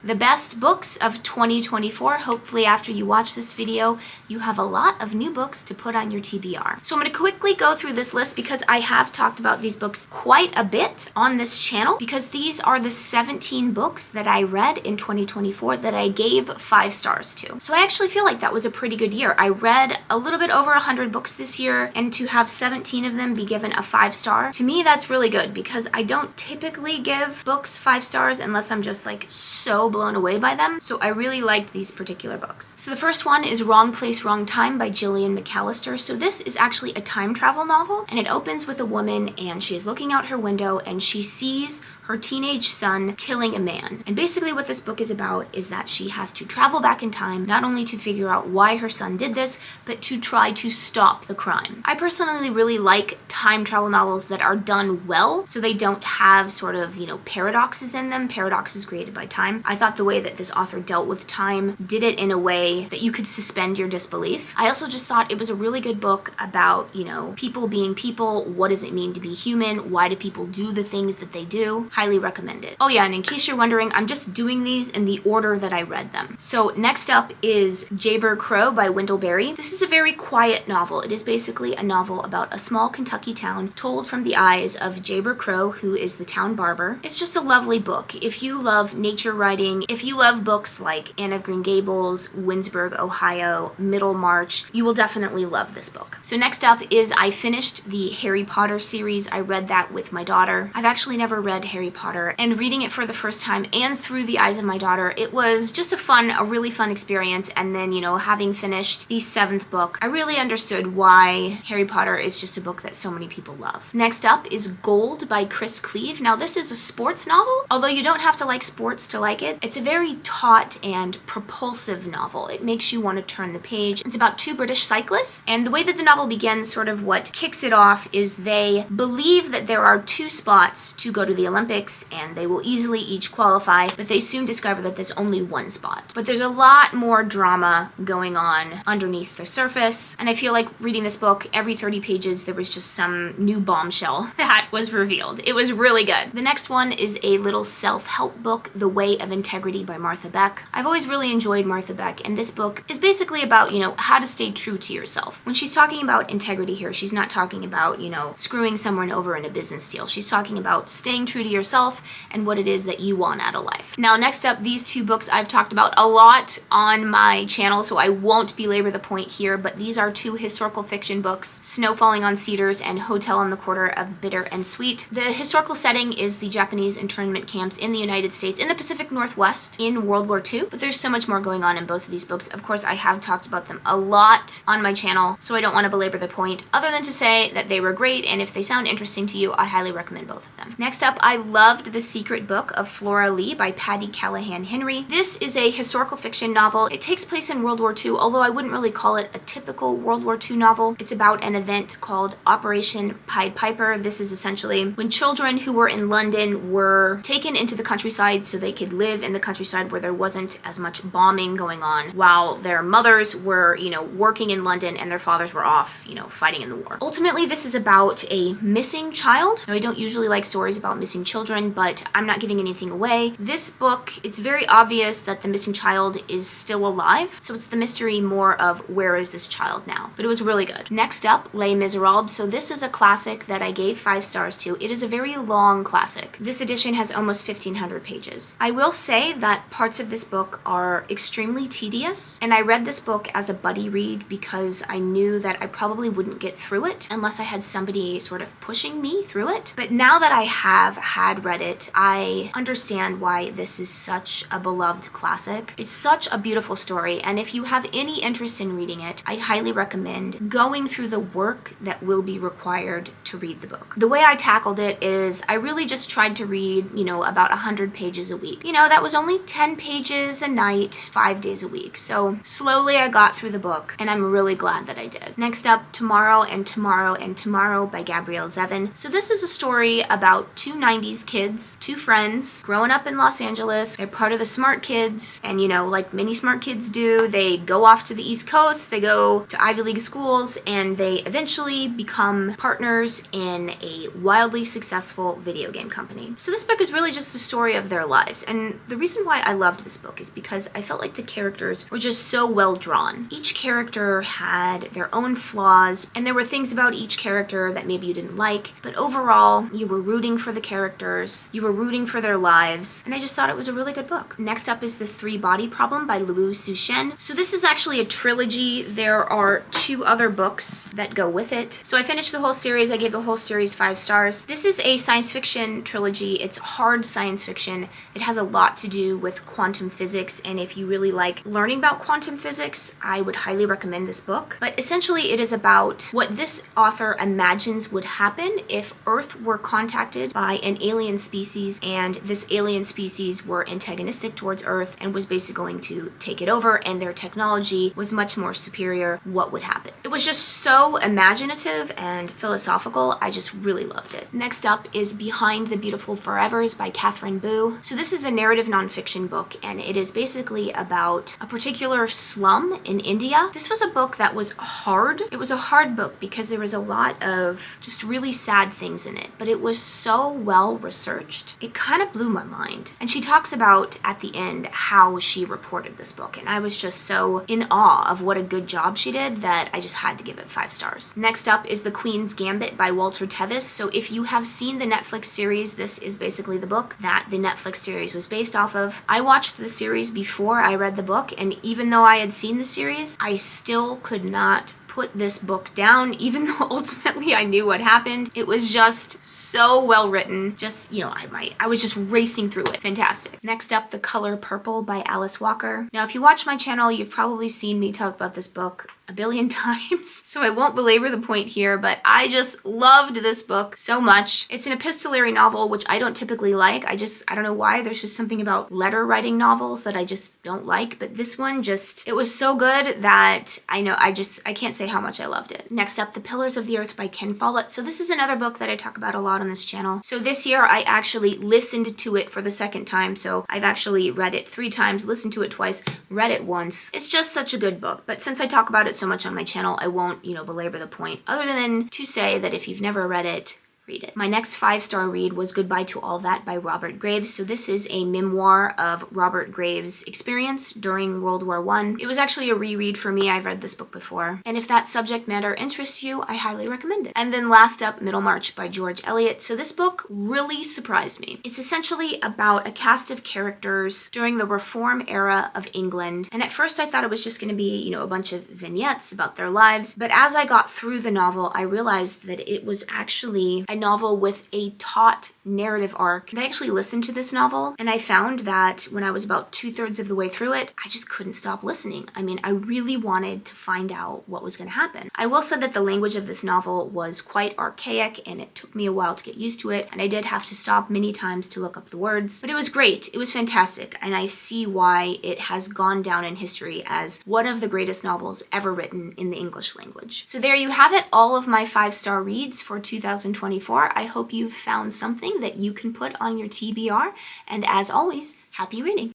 The best books of 2024. Hopefully after you watch this video, you have a lot of new books to put on your TBR. So I'm going to quickly go through this list because I have talked about these books quite a bit on this channel, because these are the 17 books that I read in 2024 that I gave 5 stars to. So I actually feel like that was a pretty good year. I read a little bit over 100 books this year, and to have 17 of them be given a 5-star, to me that's really good, because I don't typically give books 5 stars unless I'm just like so blown away by them. So I really liked these particular books. So the first one is Wrong Place, Wrong Time by Gillian McAllister. So this is actually a time travel novel, and it opens with a woman and she is looking out her window and she sees her teenage son killing a man. And basically what this book is about is that she has to travel back in time, not only to figure out why her son did this, but to try to stop the crime. I personally really like time travel novels that are done well, so they don't have sort of, paradoxes in them, paradoxes created by time. I thought the way that this author dealt with time did it in a way that you could suspend your disbelief. I also just thought it was a really good book about, people being people. What does it mean to be human? Why do people do the things that they do? Highly recommend it. Oh yeah, and in case you're wondering, I'm just doing these in the order that I read them. So next up is Jayber Crow by Wendell Berry. This is a very quiet novel. It is basically a novel about a small Kentucky town told from the eyes of Jayber Crow, who is the town barber. It's just a lovely book. If you love nature writing, if you love books like Anne of Green Gables, Winsburg, Ohio, Middlemarch, you will definitely love this book. So next up is, I finished the Harry Potter series. I read that with my daughter. I've actually never read Harry Potter, and reading it for the first time and through the eyes of my daughter, it was just a really fun experience. And then, having finished the 7th book, I really understood why Harry Potter is just a book that so many people love. Next up is Gold by Chris Cleave. Now this is a sports novel, although you don't have to like sports to like it. It's a very taut and propulsive novel. It makes you want to turn the page. It's about 2 British cyclists, and the way that the novel begins, sort of what kicks it off, is they believe that there are 2 spots to go to the Olympics and they will easily each qualify, but they soon discover that there's only 1 spot. But there's a lot more drama going on underneath the surface, and I feel like reading this book, every 30 pages there was just some new bombshell that was revealed. It was really good. The next one is a little self-help book, The Way of Integrity by Martha Beck. I've always really enjoyed Martha Beck, and this book is basically about, how to stay true to yourself. When she's talking about integrity here, she's not talking about, screwing someone over in a business deal. She's talking about staying true to yourself and what it is that you want out of life. Now, next up, these 2 books I've talked about a lot on my channel, so I won't belabor the point here, but these are 2 historical fiction books, Snow Falling on Cedars and Hotel on the Corner of Bitter and Sweet. The historical setting is the Japanese internment camps in the United States in the Pacific Northwest in World War II, but there's so much more going on in both of these books. Of course, I have talked about them a lot on my channel, so I don't want to belabor the point, other than to say that they were great, and if they sound interesting to you, I highly recommend both of them. Next up, I loved The Secret Book of Flora Lee by Patty Callahan Henry. This is a historical fiction novel. It takes place in World War II, although I wouldn't really call it a typical World War II novel. It's about an event called Operation Pied Piper. This is essentially when children who were in London were taken into the countryside so they could live in the countryside where there wasn't as much bombing going on, while their mothers were, working in London and their fathers were off, fighting in the war. Ultimately, this is about a missing child. Now, I don't usually like stories about missing children, but I'm not giving anything away. This book, it's very obvious that the missing child is still alive, so it's the mystery more of where is this child now. But it was really good. Next up, Les Miserables. So this is a classic that I gave 5 stars to. It is a very long classic. This edition has almost 1,500 pages. I will say that parts of this book are extremely tedious, and I read this book as a buddy read because I knew that I probably wouldn't get through it unless I had somebody sort of pushing me through it. But now that I had read it, I understand why this is such a beloved classic. It's such a beautiful story, and if you have any interest in reading it, I highly recommend going through the work that will be required to read the book. The way I tackled it is I really just tried to read, about 100 pages a week. That was only 10 pages a night, 5 days a week. So slowly I got through the book, and I'm really glad that I did. Next up, Tomorrow and Tomorrow and Tomorrow by Gabrielle Zan. So this is a story about 2 90s these kids, two friends, growing up in Los Angeles. They're part of the smart kids, and you know, like many smart kids do, they go off to the East Coast, they go to Ivy League schools, and they eventually become partners in a wildly successful video game company. So this book is really just a story of their lives, and the reason why I loved this book is because I felt like the characters were just so well drawn. Each character had their own flaws, and there were things about each character that maybe you didn't like, but overall, you were rooting for the characters, you were rooting for their lives, and I just thought it was a really good book. Next up is The Three Body Problem by Liu Cixin. So this is actually a trilogy. There are 2 other books that go with it. So I finished the whole series. I gave the whole series 5 stars. This is a science fiction trilogy. It's hard science fiction. It has a lot to do with quantum physics, and if you really like learning about quantum physics, I would highly recommend this book. But essentially it is about what this author imagines would happen if Earth were contacted by an alien species, and this alien species were antagonistic towards Earth and was basically going to take it over, and their technology was much more superior. What would happen? It was just so imaginative and philosophical. I just really loved it. Next up is Behind the Beautiful Forevers by Catherine Boo. So this is a narrative nonfiction book, and it is basically about a particular slum in India. This was a book that was hard. It was a hard book because there was a lot of just really sad things in it, but it was so well researched. It kind of blew my mind. And she talks about at the end how she reported this book, and I was just so in awe of what a good job she did that I just had to give it 5 stars. Next up is The Queen's Gambit by Walter Tevis. So if you have seen the Netflix series, this is basically the book that the Netflix series was based off of. I watched the series before I read the book, and even though I had seen the series, I still could not put this book down, even though ultimately I knew what happened. It was just so well written. Just, you know, I was just racing through it. Fantastic. Next up, The Color Purple by Alice Walker. Now, if you watch my channel, you've probably seen me talk about this book a billion times, so I won't belabor the point here, but I just loved this book so much. It's an epistolary novel, which I don't typically like. I don't know why. There's just something about letter writing novels that I just don't like, but this one just, it was so good that I can't say how much I loved it. Next up, The Pillars of the Earth by Ken Follett. So this is another book that I talk about a lot on this channel. So this year I actually listened to it for the second time, so I've actually read it 3 times, listened to it twice, read it once. It's just such a good book, but since I talk about it so much on my channel, I won't, belabor the point, other than to say that if you've never read it, read it. My next 5-star read was Goodbye to All That by Robert Graves. So this is a memoir of Robert Graves' experience during World War I. It was actually a reread for me. I've read this book before. And if that subject matter interests you, I highly recommend it. And then last up, Middlemarch by George Eliot. So this book really surprised me. It's essentially about a cast of characters during the Reform era of England. And at first I thought it was just going to be, a bunch of vignettes about their lives. But as I got through the novel, I realized that it was actually a novel with a taut narrative arc. And I actually listened to this novel, and I found that when I was about 2/3 of the way through it, I just couldn't stop listening. I mean, I really wanted to find out what was going to happen. I will say that the language of this novel was quite archaic, and it took me a while to get used to it, and I did have to stop many times to look up the words. But it was great. It was fantastic, and I see why it has gone down in history as one of the greatest novels ever written in the English language. So there you have it, all of my 5-star reads for 2024. I hope you've found something that you can put on your TBR, and as always, happy reading!